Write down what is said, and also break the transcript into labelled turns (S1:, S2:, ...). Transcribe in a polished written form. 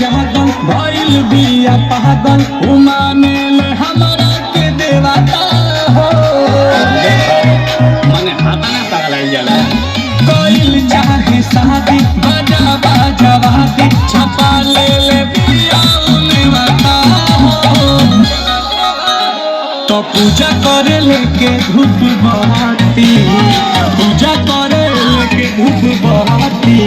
S1: जागल भइल बिया पागल उमाने ले हमरा के देवता हो
S2: মানে হাতা না পাগল হয়ে গেল
S1: कोइल चाहे शादी बजा बजा वादी छपा ले बिया उनेवता हो तो पूजा करे लेके धूप बहाती पूजा करे लेके धूप बहाती